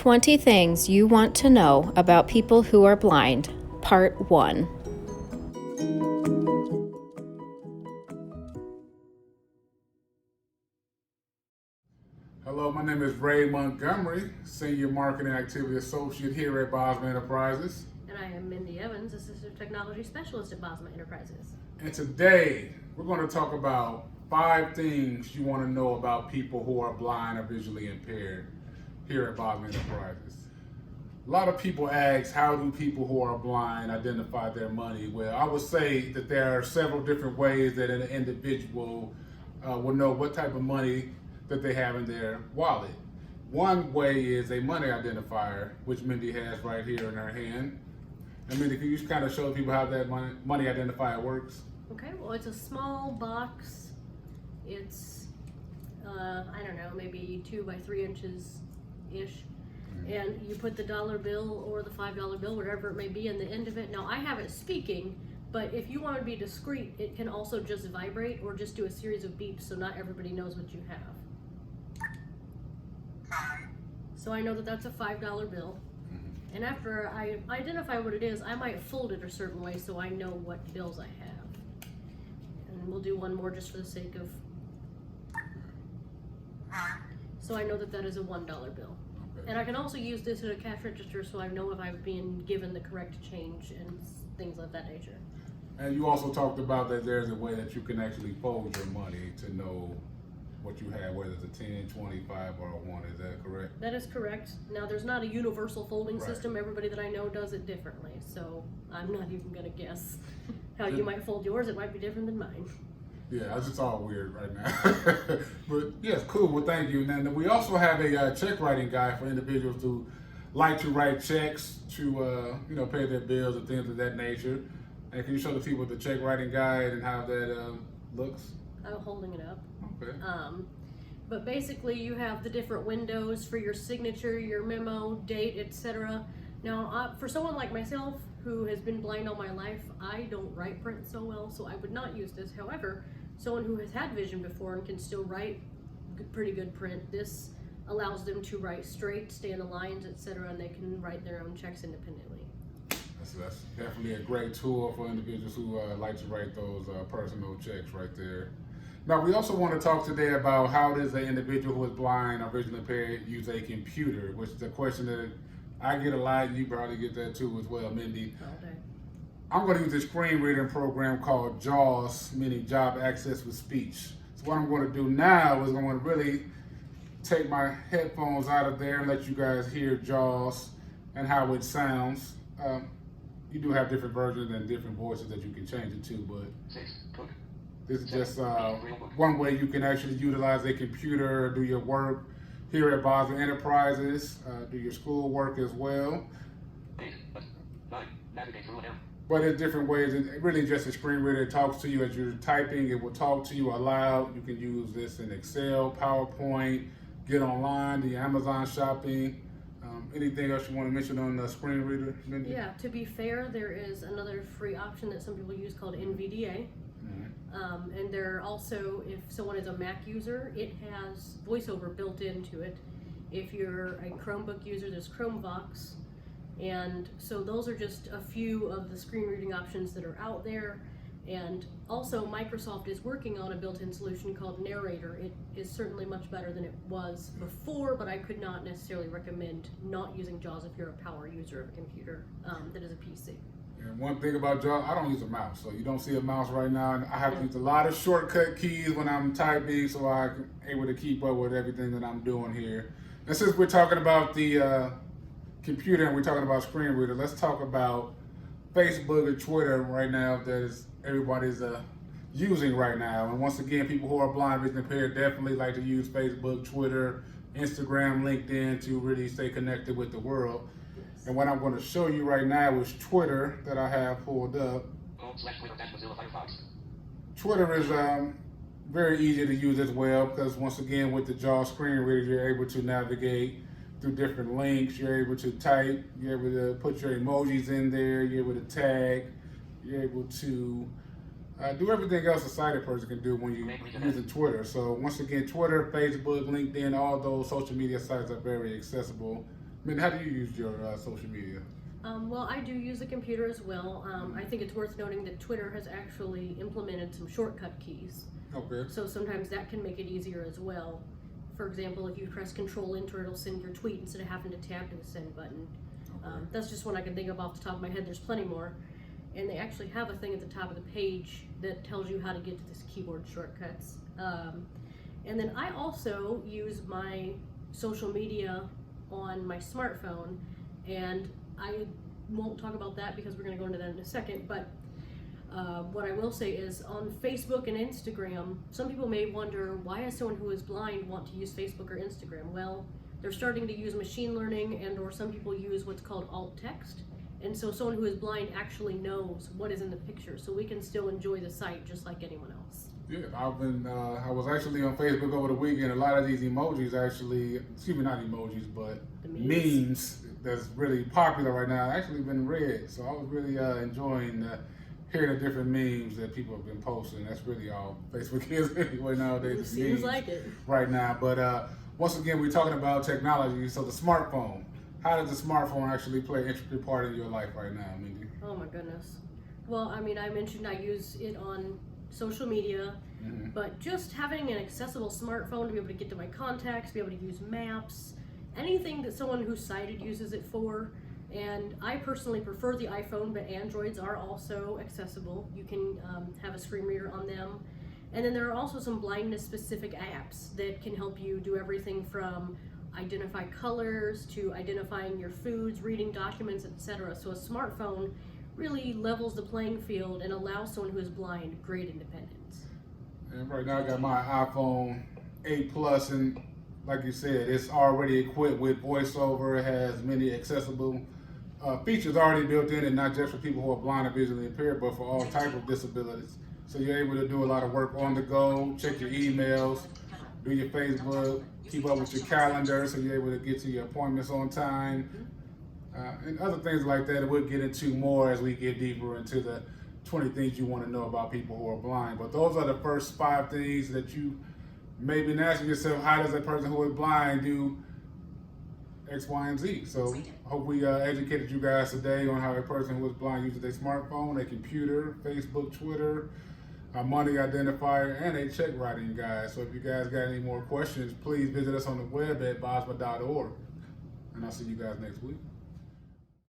20 Things You Want to Know About People Who Are Blind, Part 1. Hello, my name is Ray Montgomery, Senior Marketing Activity Associate here at Bosma Enterprises. And I am Mendi Evans, Assistant Technology Specialist at Bosma Enterprises. And today, we're going to talk about 5 things you want to know about people who are blind or visually impaired here at Bosma Enterprises. A lot of people ask, how do people who are blind identify their money? Well, I would say that there are several different ways that an individual will know what type of money that they have in their wallet. One way is a money identifier, which Mendi has right here in her hand. And Mendi, can you just kind of show people how that money identifier works? Okay, well, it's a small box. It's, I don't know, maybe 2 by 3 inches-ish. And you put the dollar bill or the $5 bill, whatever it may be, in the end of it. Now, I have it speaking, but if you want to be discreet, it can also just vibrate or just do a series of beeps so not everybody knows what you have. So I know that that's a $5 bill. And after I identify what it is, I might fold it a certain way so I know what bills I have. And we'll do one more just for the sake of... So I know that that is a $1 bill. And I can also use this at a cash register so I know if I've been given the correct change and things of that nature. And you also talked about that there's a way that you can actually fold your money to know what you have, whether it's a 10, 25, or a 1. Is that correct? That is correct. Now, there's not a universal folding Right. system. Everybody that I know does it differently. So I'm not even going to guess how you might fold yours. It might be different than mine. Yeah, it's just all weird right now. But yes, cool. Well, thank you. And then we also have a check writing guide for individuals who like to write checks to pay their bills and things of that nature. And can you show the people the check writing guide and how that looks? I'm holding it up. Okay. But basically, you have the different windows for your signature, your memo, date, etc. Now, for someone like myself who has been blind all my life, I don't write print so well, so I would not use this. However, someone who has had vision before and can still write pretty good print, this allows them to write straight, stay in the lines, etc., and they can write their own checks independently. That's definitely a great tool for individuals who like to write those personal checks right there. Now, we also want to talk today about how does an individual who is blind or visually impaired use a computer, which is a question that I get a lot, and you probably get that too as well, Mendi. All day. I'm going to use a screen reading program called JAWS, meaning Job Access with Speech. So what I'm going to do now is I'm going to really take my headphones out of there and let you guys hear JAWS and how it sounds. You do have different versions and different voices that you can change it to, but this is just one way you can actually utilize a computer, do your work here at Bosma Enterprises, do your school work as well. But there's different ways. It really just a screen reader. It talks to you as you're typing. It will talk to you aloud. You can use this in Excel, PowerPoint, get online, the Amazon shopping. Anything else you want to mention on the screen reader, Mendi? Yeah, to be fair, there is another free option that some people use called NVDA. And there are also, if someone is a Mac user, it has VoiceOver built into it. If you're a Chromebook user, there's Chromevox. And so those are just a few of the screen reading options that are out there. And also Microsoft is working on a built-in solution called Narrator. It is certainly much better than it was before, but I could not necessarily recommend not using JAWS if you're a power user of a computer that is a PC. And one thing about JAWS, I don't use a mouse, so you don't see a mouse right now. And I have to use a lot of shortcut keys when I'm typing so I'm able to keep up with everything that I'm doing here. And since we're talking about the computer and we're talking about screen reader, let's talk about Facebook and Twitter right now that is everybody's using right now. And once again, people who are blind, visually impaired definitely like to use Facebook, Twitter, Instagram, LinkedIn to really stay connected with the world. And what I'm going to show you right now is Twitter that I have pulled up. Twitter is very easy to use as well because once again with the JAWS screen reader, you're able to navigate through different links. You're able to type, you're able to put your emojis in there, you're able to tag, you're able to do everything else a sighted person can do when you're using Twitter. So once again, Twitter, Facebook, LinkedIn, all those social media sites are very accessible I mean, how do you use your social media? Well, I do use the computer as well. I think it's worth noting that Twitter has actually implemented some shortcut keys. Okay. So sometimes that can make it easier as well. For example, if you press Control Enter, it'll send your tweet instead of having to tap to the send button. Okay. That's just one I can think of off the top of my head. There's plenty more. And they actually have a thing at the top of the page that tells you how to get to this keyboard shortcuts. And then I also use my social media on my smartphone, and I won't talk about that because we're going to go into that in a second, but what I will say is on Facebook and Instagram, some people may wonder, why does someone who is blind want to use Facebook or Instagram? Well, they're starting to use machine learning, and or some people use what's called alt text. And so someone who is blind actually knows what is in the picture, so we can still enjoy the site just like anyone else. Yeah, I was actually on Facebook over the weekend. A lot of these emojis actually, excuse me, not emojis, but The memes that's really popular right now actually been read. So I was really enjoying hearing the different memes that people have been posting. That's really all Facebook is anyway nowadays. It seems memes like it. right now. But once again, we're talking about technology. So the smartphone. How does the smartphone actually play an intricate part in your life right now, Mendi? Oh my goodness. Well, I mean, I mentioned I use it on social media, but just having an accessible smartphone to be able to get to my contacts, be able to use maps, anything that someone who's sighted uses it for. And I personally prefer the iPhone, but Androids are also accessible. You can have a screen reader on them. And then there are also some blindness specific apps that can help you do everything from identify colors to identifying your foods, reading documents, etc. So a smartphone really levels the playing field and allows someone who is blind great independence. And right now I got my iPhone 8 Plus, and like you said, it's already equipped with voiceover. It has many accessible features already built in it, not just for people who are blind or visually impaired, but for all types of disabilities. So you're able to do a lot of work on the go, check your emails, do your Facebook, keep up with your calendar so you're able to get to your appointments on time, and other things like that we'll get into more as we get deeper into the 20 things you want to know about people who are blind. But those are the first 5 things that you may be asking yourself, how does a person who is blind do X, Y, and Z? So hope we educated you guys today on how a person who is blind uses their smartphone, a computer, Facebook, Twitter, a money identifier, and a check writing guide. So if you guys got any more questions, please visit us on the web at bosma.org. And I'll see you guys next week.